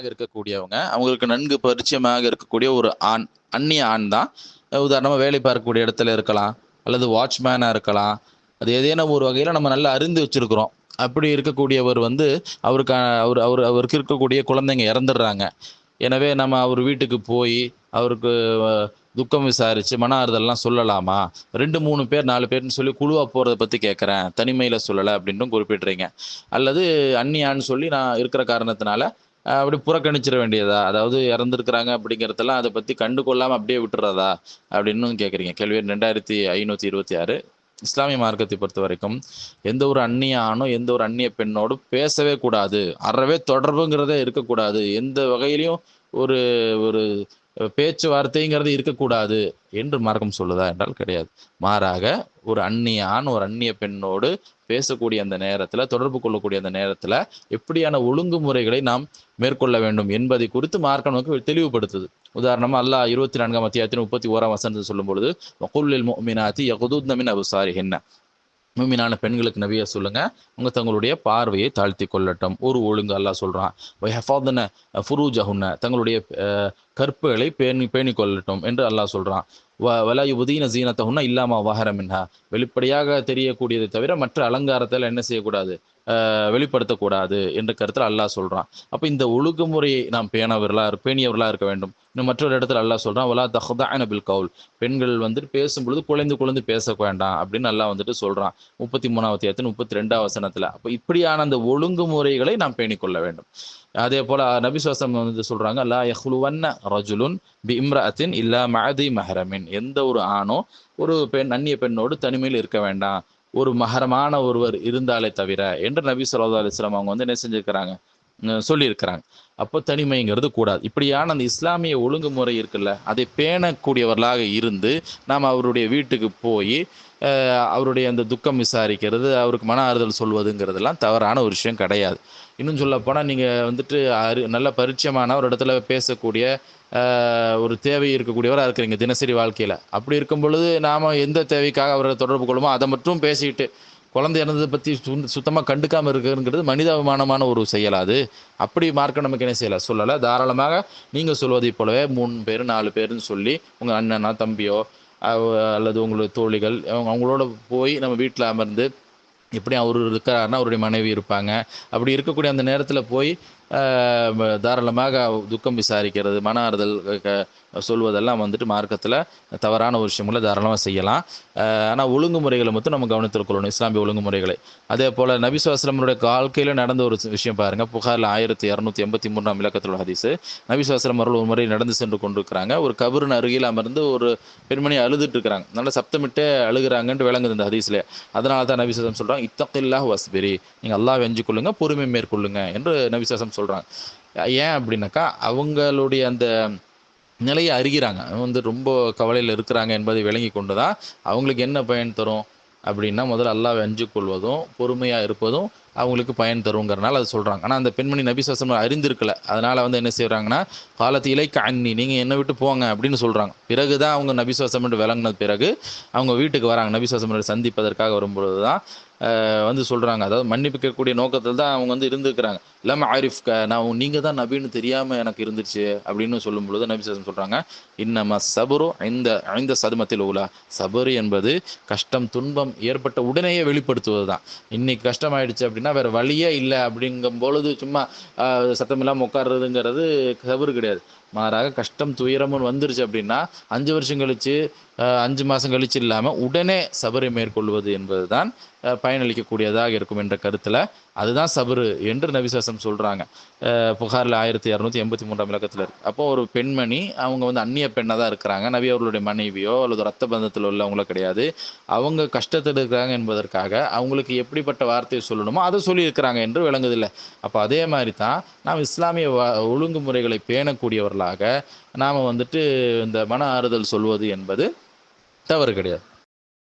இருக்கக்கூடியவங்க அவங்களுக்கு நன்கு பரிச்சயமாக இருக்கக்கூடிய ஒரு ஆண், அந்நிய ஆண் தான். உதாரணமா வேலை பார்க்கக்கூடிய இடத்துல இருக்கலாம், அல்லது வாட்ச்மேனா இருக்கலாம். அது ஏதேனும் ஒரு வகையில நம்ம நல்லா அறிந்து வச்சிருக்கிறோம். அப்படி இருக்கக்கூடியவர் வந்து அவருக்கு அவர் அவர் அவருக்கு இருக்கக்கூடிய குழந்தைங்க இறந்துடுறாங்க. எனவே நம்ம அவர் வீட்டுக்கு போய் அவருக்கு துக்கம் விசாரிச்சு மன ஆறுதல்லாம் சொல்லலாமா? 2, 3 பேர் 4 பேர்ன்னு சொல்லி குழுவா போறத பத்தி கேட்கிறேன். தனிமையில சொல்லல அப்படின்னும் குறிப்பிடுறீங்க. அல்லது அந்நியான்னு சொல்லி நான் இருக்கிற காரணத்தினால அப்படி புறக்கணிச்சிட வேண்டியதா? அதாவது இறந்திருக்கிறாங்க அப்படிங்கிறதெல்லாம் அத பத்தி கண்டுகொள்ளாம அப்படியே விட்டுறதா? அப்படின்னும் கேட்குறீங்க. கேள்வி எண் 2526. இஸ்லாமிய மார்க்கத்தை பொறுத்தவரைக்கும், எந்த ஒரு அந்நிய ஆணும், எந்த ஒரு அந்நிய பெண்ணோடும் பேசவே கூடாது. அறவே தொடர்புங்கிறதே இருக்கக்கூடாது. எந்த வகையிலயும் ஒரு ஒரு பேச்சுவார்த்தைங்கிறது இருக்கக்கூடாது என்று மார்க்கம் சொல்லுதா என்றால் கிடையாது. மாறாக ஒரு அந்நிய ஆண், ஒரு அந்நிய பெண்ணோடு பேசக்கூடிய அந்த நேரத்துல, தொடர்பு கொள்ளக்கூடிய அந்த நேரத்துல, எப்படியான ஒழுங்குமுறைகளை நாம் மேற்கொள்ள வேண்டும் என்பதை குறித்து மார்க்கம் நமக்கு தெளிவுபடுத்துது. உதாரணமா அல்லாஹ் 24ஆம் அத்தியாயத்தின் 31ஆம் வசனத்தில் சொல்லும்பொழுது, "வகுல் லில் முஃமினாத்தி யகுதுத்ன மின் அப்சாரிஹின்ன." மூமினான பெண்களுக்கு நபியா சொல்லுங்க, அவங்க தங்களுடைய பார்வையை தாழ்த்திக் கொள்ளட்டும். ஒரு ஒழுங்கு அல்லாஹ் சொல்றான். வயஹ்ஃபதுன ஃபுரூஜஹுன்ன, தங்களுடைய கற்புகளை பேணிக் கொள்ளட்டும் என்று அல்லாஹ் சொல்றான். வலா யுபதீன ஸீனத்தஹுன்ன இல்லா மா ஸஹர மின்ஹா, வெளிப்படையாக தெரியக்கூடியதை தவிர மற்ற அலங்காரத்தில் என்ன செய்யக்கூடாது? வெளிப்படுத்தக்கூடாது என்ற கருத்துல அல்லாஹ் சொல்றான். அப்ப இந்த ஒழுங்குமுறையை நாம் பேணியவர்களா இருக்க வேண்டும். இன்னும் மற்றொரு இடத்துல அல்லாஹ் சொல்றான், வலா தஹ்தஅன பில் கவுல், பெண்கள் வந்துட்டு பேசும்பொழுது குழைந்து குழைந்து பேச வேண்டாம் அப்படின்னு அல்லாஹ் வந்துட்டு சொல்றான். 33ஆவது அத்தியாயத்தின் 32ஆவது வசனத்துல. அப்ப இப்படியான அந்த ஒழுங்குமுறைகளை நாம் பேணிக்கொள்ள வேண்டும். அதே போல நபி ஸல்லல்லாஹு வந்து சொல்றாங்க, லா யஹ்லுவன்ன ரஜுலுன் பி இம்ரஅத்தின் இல்லா மஅதி மஹ்ரமின், எந்த ஒரு ஆணோ ஒரு பெண் அந்நிய பெண்ணோடு தனிமையில் இருக்க வேண்டாம், ஒரு மஹரமான ஒருவர் இருந்தாலே தவிர என்று நபி ஸல்லல்லாஹு அலைஹி வஸல்லம் அவங்க வந்து என்ன செஞ்சிருக்கிறாங்க, சொல்லியிருக்கிறாங்க. அப்போ தனிமைங்கிறது கூடாது. இப்படியான அந்த இஸ்லாமிய ஒழுங்குமுறை இருக்குல்ல, அதை பேணக்கூடியவர்களாக இருந்து நாம் அவருடைய வீட்டுக்கு போய் அவருடைய அந்த துக்கம் விசாரிக்கிறது, அவருக்கு மன ஆறுதல் சொல்வதுங்கிறதெல்லாம் தவறான ஒரு விஷயம் கிடையாது. இன்னும் சொல்லப்போனால் நீங்கள் வந்துட்டு நல்ல பரிச்சயமான ஒரு இடத்துல பேசக்கூடிய ஒரு தேவை இருக்கக்கூடியவராக இருக்கிறீங்க தினசரி வாழ்க்கையில். அப்படி இருக்கும் பொழுது நாம் எந்த தேவைக்காக அவரை தொடர்பு கொள்ளுமோ அதை மட்டும் பேசிக்கிட்டு குழந்தை இறந்ததை பற்றி சுத்தமாக கண்டுக்காமல் இருக்கிறதுங்கிறது மனிதாபிமானமான ஒரு செயல் அது. அப்படி மார்க்கம் நமக்கு என்ன செய்யலை, சொல்லலை. தாராளமாக நீங்கள் சொல்வதைப் போலவே 3 பேர் 4 பேருன்னு சொல்லி உங்கள் அண்ணனோ தம்பியோ அல்லது உங்களுடைய தோழிகள் அவங்களோட போய் நம்ம வீட்டில் அமர்ந்து, எப்படியும் அவர் இருக்காருன்னா அவருடைய மனைவி இருப்பாங்க. அப்படி இருக்கக்கூடிய அந்த நேரத்தில் போய் தாராளமாக துக்கம் விசாரிக்கிறது, மன ஆறுதல் சொல்வதெல்லாம் வந்துட்டு மார்க்கத்தில் தவறான ஒரு விஷயங்களை தாராளமாக செய்யலாம். ஆனால் ஒழுங்குமுறைகளை மட்டும் நம்ம கவனத்தில் கொள்ளணும், இஸ்லாமிய ஒழுங்குமுறைகளை. அதே போல் நபி ஸல்லல்லாஹு அலைஹி வஸல்லம் வாழ்க்கையில் நடந்த ஒரு விஷயம் பாருங்கள். புகாரில் 1283ஆம் இலக்கத்தில் உள்ள ஹதீஸ். நபி ஸல்லல்லாஹு அலைஹி வஸல்லம் அவர்கள் ஒரு முறை நடந்து சென்று கொண்டிருக்கிறாங்க. ஒரு கபரின் அருகில் அமர்ந்து ஒரு பெண்மணி அழுதுட்டு இருக்கிறாங்க. நல்லா சப்தமிட்டு அழுகிறாங்கன்ட்டு விளங்குது இந்த ஹதீஸ்ல. அதனால தான் நபி ஸல்லல்லாஹு அலைஹி வஸல்லம் சொல்றாங்க, இத்தகில்லாஹ் வஸ்பிரி, நீங்கள் அல்லாஹ்வை அஞ்சிக் கொள்ளுங்க, பொறுமை மேற்கொள்ளுங்க என்று நபி ஸல்லல்லாஹு அலைஹி வஸல்லம் சொல்றாங்க. ஏன் அப்படின்னாக்கா அவங்களுடைய அந்த நிலையை அறிகிறாங்க. வந்து ரொம்ப கவலையில் இருக்கிறாங்க என்பதை விளங்கி கொண்டு தான் அவங்களுக்கு என்ன பயன் தரும் அப்படின்னா, முதல்ல அல்லாஹ்வை அஞ்சிக் கொள்வதும் பொறுமையாக இருப்பதும் அவங்களுக்கு பயன் தருங்கிறனால அதை சொல்கிறாங்க. ஆனால் அந்த பெண்மணி நபி ஸல்லல்லாஹு அலைஹி வஸல்லம் அறிந்திருக்கல. அதனால் வந்து என்ன செய்கிறாங்கன்னா, காலத்து இலைக்க அன்னி, நீங்கள் என்னை விட்டு போங்க அப்படின்னு சொல்கிறாங்க. பிறகு தான் அவங்க நபி ஸல்லல்லாஹு அலைஹி வஸல்லம் விளங்கினது பிறகு அவங்க வீட்டுக்கு வராங்க. நபி ஸல்லல்லாஹு அலைஹி வஸல்லம் சந்திப்பதற்காக வரும்பொழுது தான் வந்து சொல்கிறாங்க. அதாவது மன்னிப்பு கேட்கக்கூடிய நோக்கத்தில் தான் அவங்க வந்து இருந்துக்கிறாங்க. இல்லாம ஆரிஃப்க, நான் நீங்கள் தான் நபின்னு தெரியாமல் எனக்கு இருந்துச்சு அப்படின்னு சொல்லும் பொழுது நபி ஸல்லல்லாஹு அலைஹி வஸல்லம் சொல்கிறாங்க, இன்னம சபுரு இந்த ஐந்த சதுமத்தில் உலா, சபரு என்பது கஷ்டம் துன்பம் ஏற்பட்ட உடனேயே வெளிப்படுத்துவது தான். இன்னைக்கு கஷ்டம் ஆயிடுச்சு அப்படின்னா வேற வழியே இல்லை அப்படிங்கும் பொழுது சும்மா சத்தம் இல்லாமல் உட்கார்றதுங்கிறது சபரு கிடையாது. மாறாக கஷ்டம் துயரமும் வந்துருச்சு அப்படின்னா 5 வருஷம் கழிச்சு 5 மாதம் கழிச்சு இல்லாமல் உடனே சபரை மேற்கொள்வது என்பது தான் பயனளிக்கக்கூடியதாக இருக்கும் என்ற கருத்தில் அதுதான் சபரு என்று நபி ஸல்லல்லாஹு அலைஹி வஸல்லம் சொல்கிறாங்க. புகாரில் 1283ஆம் இலக்கத்தில் இருக்குது. அப்போ ஒரு பெண்மணி அவங்க வந்து அந்நிய பெண்ணாக தான் இருக்கிறாங்க. நபி அவர்களுடைய மனைவியோ அல்லது ரத்த பந்தத்தில் உள்ளவங்களோ கிடையாது. அவங்க கஷ்டத்தில் இருக்கிறாங்க என்பதற்காக அவங்களுக்கு எப்படிப்பட்ட வார்த்தையை சொல்லணுமோ அதை சொல்லியிருக்கிறாங்க என்று விளங்குதில்லை. அப்போ அதே மாதிரி தான் நாம் இஸ்லாமிய ஒழுங்குமுறைகளை பேணக்கூடியவர்களாக நாம் வந்துட்டு இந்த மன ஆறுதல் சொல்வது என்பது தவறு கிடையாது.